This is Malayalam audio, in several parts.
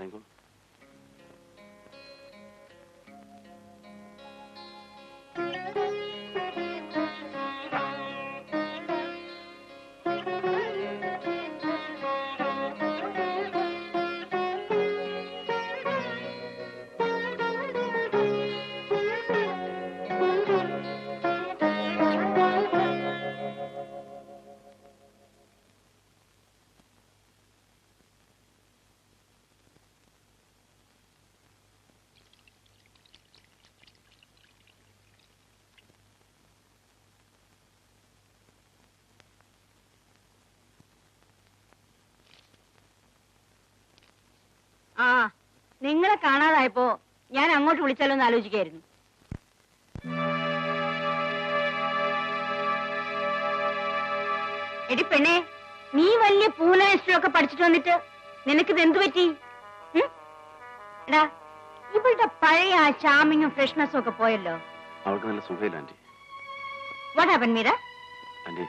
ഇറങ്ങിക്കോളൂ. നിങ്ങളെ കാണാതായപ്പോ ഞാൻ അങ്ങോട്ട് വിളിച്ചാലോ എന്ന് ആലോചിക്കായിരുന്നു. എടി പെണ്ണെ, നീ വലിയ പൂന ഹിസ്റ്ററിയൊക്കെ പഠിച്ചിട്ട് വന്നിട്ട് നിനക്കിത് എന്തു പറ്റി? എടാ, ഇവളുടെ പഴയ ആ ചാമിങ്ങും ഫ്രഷ്നെസ്സും ഒക്കെ പോയല്ലോ. അവൾക്ക് നല്ല സുഖമില്ല aunty. What happen Meera? Aunty,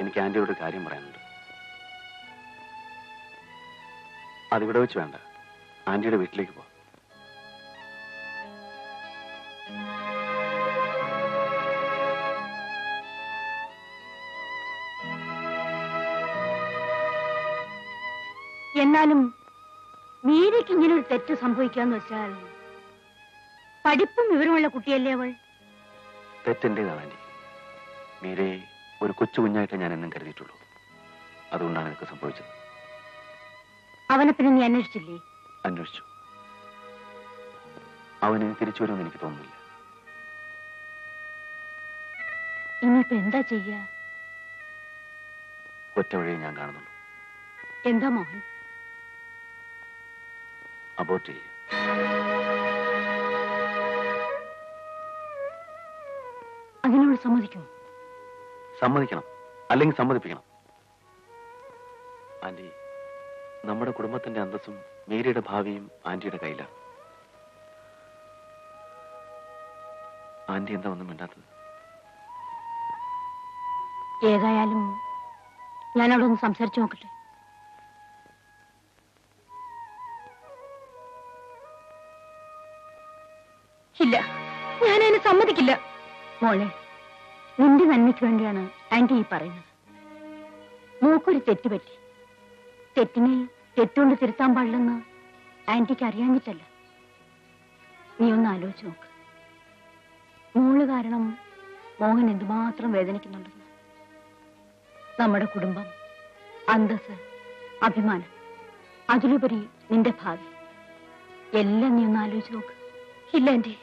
എനിക്ക് ആന്റിയോട് കാര്യം പറയാനുണ്ട്. അതിവിടെ വെച്ച് വേണ്ട, ആന്റിയുടെ വീട്ടിലേക്ക് പോ. എന്നാലും മീരയ്ക്ക് ഇങ്ങനെ ഒരു തെറ്റ് സംഭവിക്കാന്ന് വെച്ചാൽ, പഠിപ്പും വിവരമുള്ള കുട്ടിയല്ലേ അവൾ? തെറ്റെന്റേതാണ് ആന്റി. മീരയെ ഒരു കൊച്ചു കുഞ്ഞായിട്ട് ഞാൻ എന്നും കരുതിയിട്ടുള്ളൂ. അതുകൊണ്ടാണ് എനിക്ക് സംഭവിച്ചത്. അവനെ പിന്നെ നീ അന്വേഷിച്ചില്ലേ? അന്വേഷിച്ചു. അവന് തിരിച്ചു വരുമെന്ന് എനിക്ക് തോന്നുന്നില്ല. ഇനിയിപ്പോ എന്താ ചെയ്യാ? ഒറ്റ വഴിയെ ഞാൻ കാണുന്നുള്ളൂ. എന്താ മോഹൻ? അബോർട്ട് ചെയ്യ. അതിനോട് സമ്മതിക്കുമോ? സമ്മതിക്കണം, അല്ലെങ്കിൽ സമ്മതിപ്പിക്കണം. ആന്റി, നമ്മുടെ കുടുംബത്തിന്റെ അന്തസ്സും മീരയുടെ ഭാവിയും ആന്റിയുടെ കയ്യിലാണ്. ആന്റി എന്താ ഒന്നും മിണ്ടാത്തത്? ഏതായാലും ഞാൻ അവിടെ ഒന്ന് സംസാരിച്ചു നോക്കട്ടെ. ഇല്ല, ഞാനതിന് സമ്മതിക്കില്ല. മോളെ, നിന്റെ നന്മയ്ക്ക് വേണ്ടിയാണ് ആന്റി ഈ പറയുന്നത്. മോക്കൊരു തെറ്റ് പറ്റി. തെറ്റിനെ തെറ്റുകൊണ്ട് തിരുത്താൻ പാടില്ലെന്ന് ആന്റിക്ക് അറിയാഞ്ഞിട്ടല്ല. നീ ഒന്ന് ആലോചിച്ച് നോക്ക്. മോള് കാരണം മോഹൻ എന്തുമാത്രം വേദനിക്കുന്നുണ്ടെന്ന്. നമ്മുടെ കുടുംബം, അന്തസ്, അഭിമാനം, അതിലുപരി നിന്റെ ഭാവി, എല്ലാം നീ ഒന്ന് ആലോചിച്ച് നോക്ക്. ഇല്ല ആന്റി,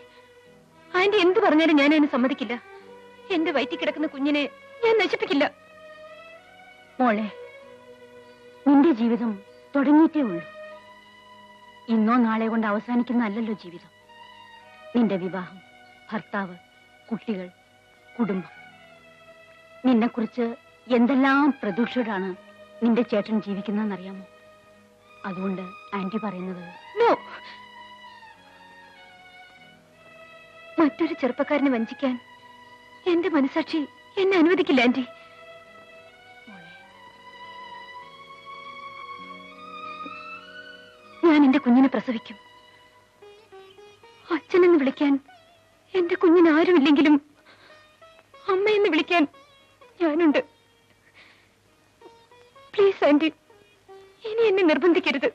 ആന്റി എന്ത് പറഞ്ഞാലും ഞാൻ അതിന് സമ്മതിക്കില്ല. എന്റെ വയറ്റിൽ കിടക്കുന്ന കുഞ്ഞിനെ ഞാൻ നശിപ്പിക്കില്ല. മോളെ, നിന്റെ ജീവിതം തുടങ്ങിയിട്ടേ ഉള്ളൂ. ഇന്നോ നാളെ കൊണ്ട് അവസാനിക്കുന്നതല്ലല്ലോ ജീവിതം. നിന്റെ വിവാഹം, ഭർത്താവ്, കുട്ടികൾ, കുടുംബം, നിന്നെക്കുറിച്ച് എന്തെല്ലാം പ്രതീക്ഷയോടാണ് നിന്റെ ചേട്ടൻ ജീവിക്കുന്നതെന്നറിയാമോ? അതുകൊണ്ട് ആന്റി പറയുന്നത് നോ. മറ്റൊരു ചെറുപ്പക്കാരനെ വഞ്ചിക്കാൻ എന്റെ മനസാക്ഷി എന്നെ അനുവദിക്കില്ല ആന്റി. ഞാൻ എന്റെ കുഞ്ഞിനെ പ്രസവിക്കും. അച്ഛനെന്ന് വിളിക്കാൻ എന്റെ കുഞ്ഞിന് ആരുമില്ലെങ്കിലും അമ്മയെന്ന് വിളിക്കാൻ ഞാനുണ്ട്. പ്ലീസ് ആന്റി, ഇനി എന്നെ നിർബന്ധിക്കരുത്.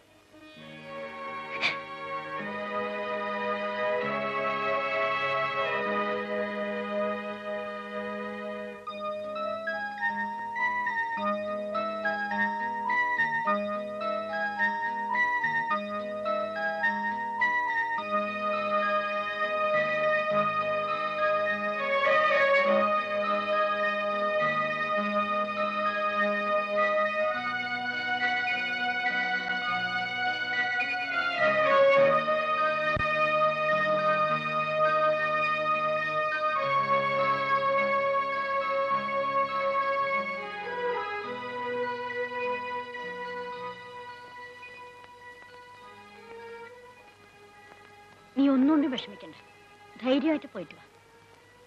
നീ ഒന്നുകൊണ്ടും വിഷമിക്കണ്ട. ധൈര്യമായിട്ട് പോയിട്ട് വാ.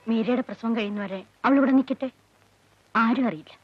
മീരയുടെ പ്രസവം കഴിയുന്നവരെ അവളിവിടെ നിൽക്കട്ടെ. ആരും അറിയില്ല.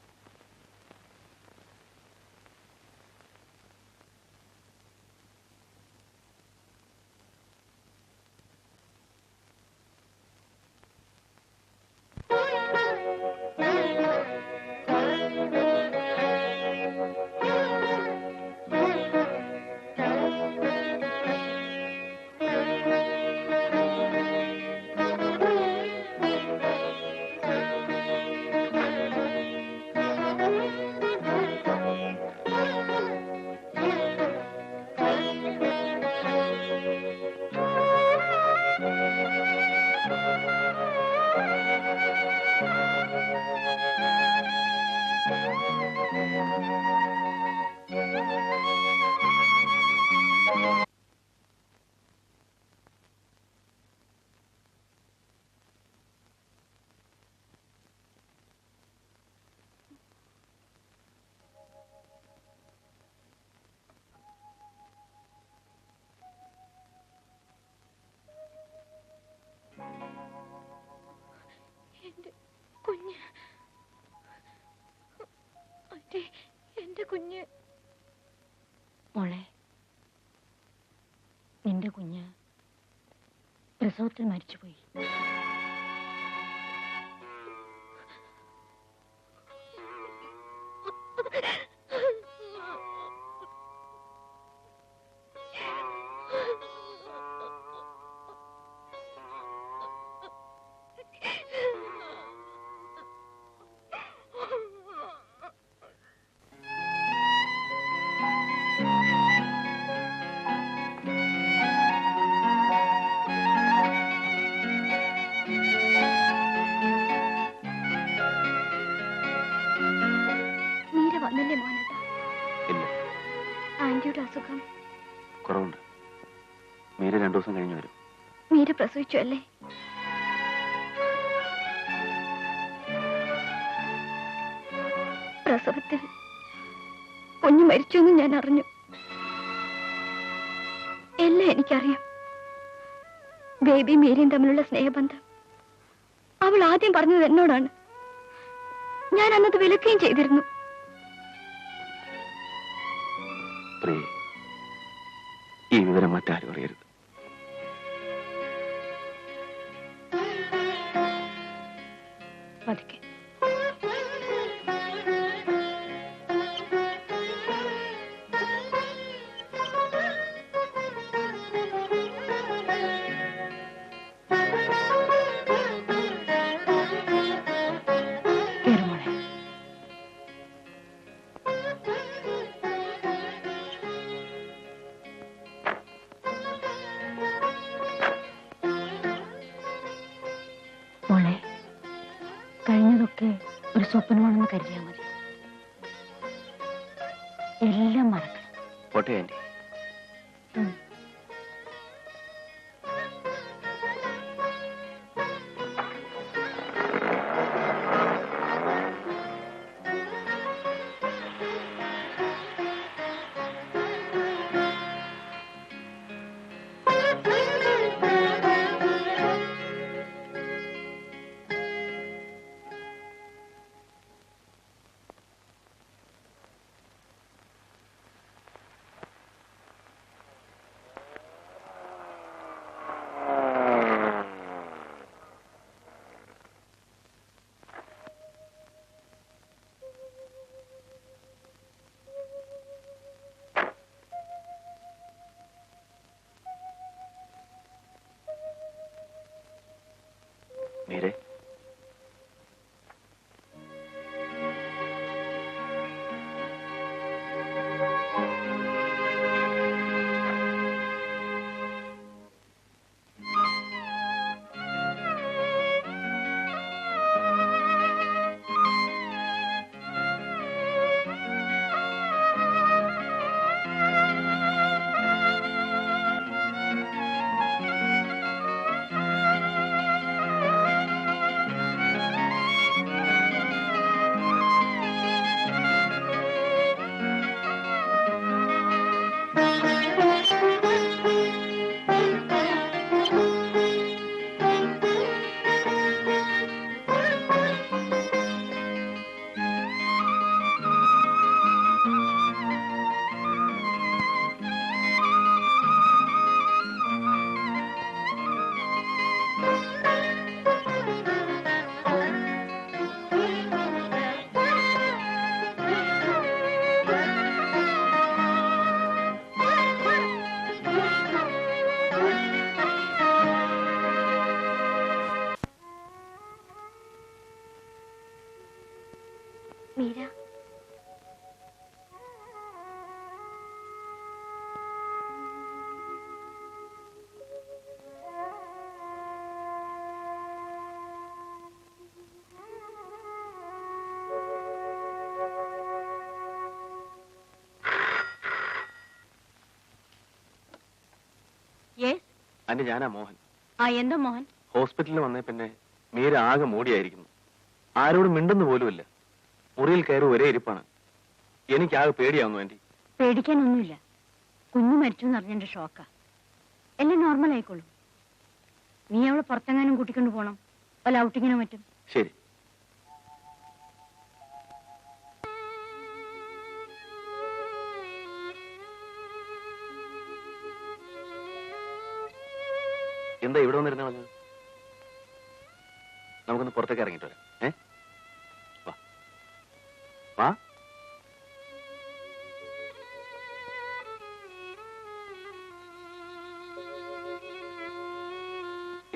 കുഞ്ഞ്. മോളെ, നിന്റെ കുഞ്ഞ് പ്രസവത്തിൽ മരിച്ചുപോയി. വന്നല്ലേ മോനേട്ടാ? ഇല്ല, ആന്റിയുടെ അസുഖം കുറവുണ്ട്. മീര 2 ദിവസം കഴിഞ്ഞു വരും. മീര പ്രസവിച്ചു അല്ലേ? പ്രസവത്തിൽ കുഞ്ഞു മരിച്ചു എന്ന് ഞാൻ അറിഞ്ഞു. എല്ലാം എനിക്കറിയാം. ബേബി മീരയും തമ്മിലുള്ള സ്നേഹബന്ധം അവൾ ആദ്യം പറഞ്ഞത് എന്നോടാണ്. ഞാൻ അന്നത് വിലക്കുകയും ചെയ്തിരുന്നു. പ്രിയേ, ഈ വിവരം മറ്റാരും അറിയരുത്. പതുക്കെ. മോളെ, കഴിഞ്ഞതൊക്കെ ഒരു സ്വപ്നമാണെന്ന് കരുതിയാൽ മതി. എല്ലാം മറക്കണം. പോട്ടെ ആന്റി. മീരേ, മീര, ആന്റി, ഞാനാ മോഹൻ. എന്താ മോഹൻ? ഹോസ്പിറ്റലിൽ വന്നേ പിന്നെ മീര ആകെ മൂടിയായിരിക്കുന്നു. ആരോടും മിണ്ടുന്നു പോലുമില്ല. മുറിയിൽ കയറി ഒരേ ഇരിപ്പാണ്. എനിക്കാകെ പേടിയാവുന്നു ആന്റി. പേടിക്കാനൊന്നുമില്ല. കുഞ്ഞു മരിച്ചു എന്ന് അറിഞ്ഞെന്റെ ഷോക്കാ. എല്ലാം നോർമൽ ആയിക്കോളും. നീ അവളെ പുറത്തെങ്ങാനും കൂട്ടിക്കൊണ്ട് പോണം, വല്ല ഔട്ടിങ്ങിനോ മറ്റും. ശരി. എന്താ ഇവിടെ വന്നിരുന്ന പറഞ്ഞത്? നമുക്കൊന്ന് പുറത്തേക്ക് ഇറങ്ങിട്ട് വരാം. വാ വാ.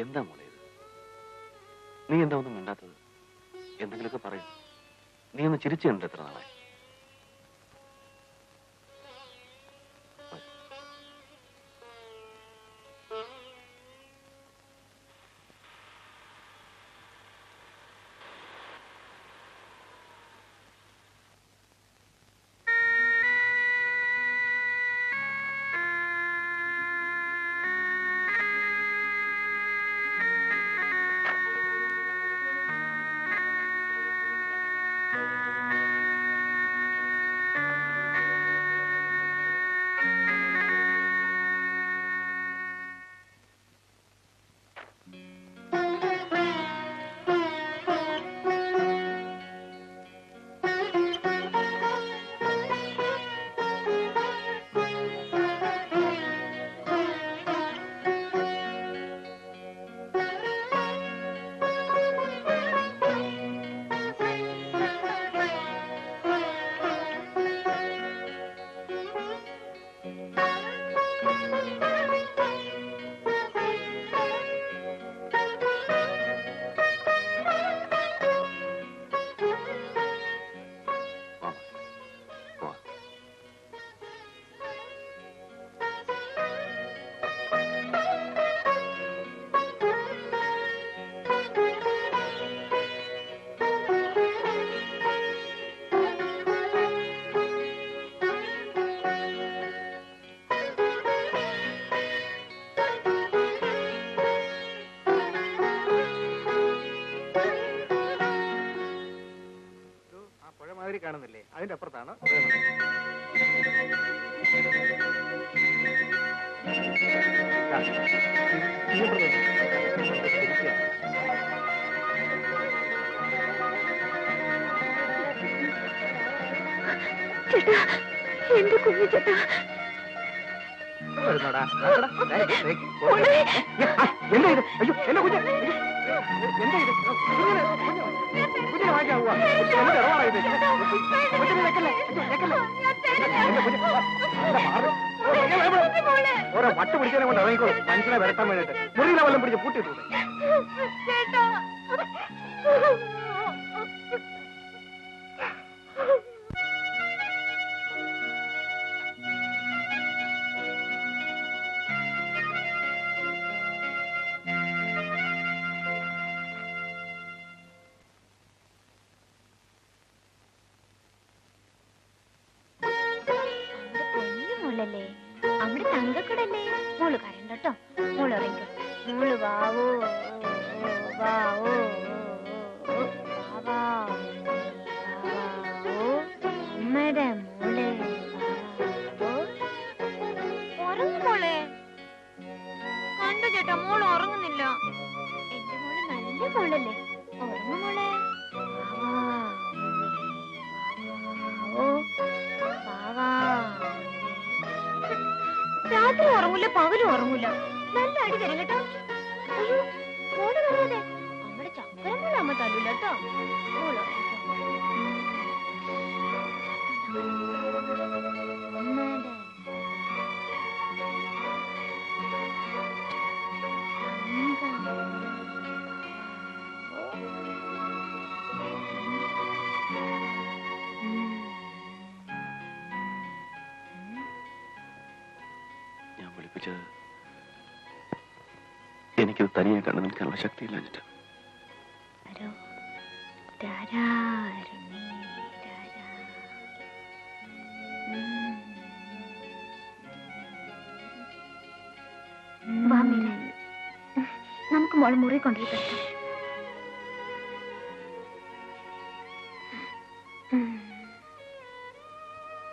എന്താ മോളെ ഇത്? നീ എന്താ ഒന്നും മിണ്ടാത്തത്? എന്തെങ്കിലുമൊക്കെ പറയും. നീ ഒന്ന് ചിരിച്ചു കണ്ടിട്ട് എത്ര നാളായി? കാണുന്നില്ലേ? അതിന്റെ അപ്പുറത്താണ്. ചേട്ടാ, എന്റെ കുഞ്ഞു ചേട്ടാ. എന്താ ഇത്? അയ്യോ എന്റെ കുഞ്ഞ്, എന്താ ഇത്? കുഞ്ഞിനെ വാങ്ങിക്കാവുക. ഓരോ വട്ട് പിടിച്ചതിനെ കൊണ്ട് ഇറങ്ങിക്കോളൂ. മനുഷ്യനെ വരട്ടാൻ വേണ്ടിട്ട് മുറിയിലെ വെള്ളം പിടിച്ച് പൂട്ടിയിട്ടുണ്ട്. അവിടെ തങ്കക്കൂടല്ലേ? മോള് കരണ്ടോ, മോള് ഇറങ്ങിക്കോ. മോള് വാവോ വാവോ അമ്മയുടെ മോളെ ഉറങ്ങും. മോളെ കണ്ടു ചേട്ടാ, മോള് ഉറങ്ങുന്നില്ല. എന്റെ മോള് നല്ല മോളല്ലേ, ഉറങ്ങും മോളെ. രാത്രി ഉറങ്ങൂല, പകലും ഉറങ്ങൂല. നല്ല അടി തരും കേട്ടോ. അയ്യോ മോള് പറയാതെ നമ്മുടെ ചക്കര മോളെ അമ്മ തല്ലൂല കേട്ടോ. മോള് എനിക്കത് തനിയെ കണ്ടു നിൽക്കാനുള്ള ശക്തിയില്ല. നമുക്ക് മോളെ മുറി കൊണ്ടുപോയി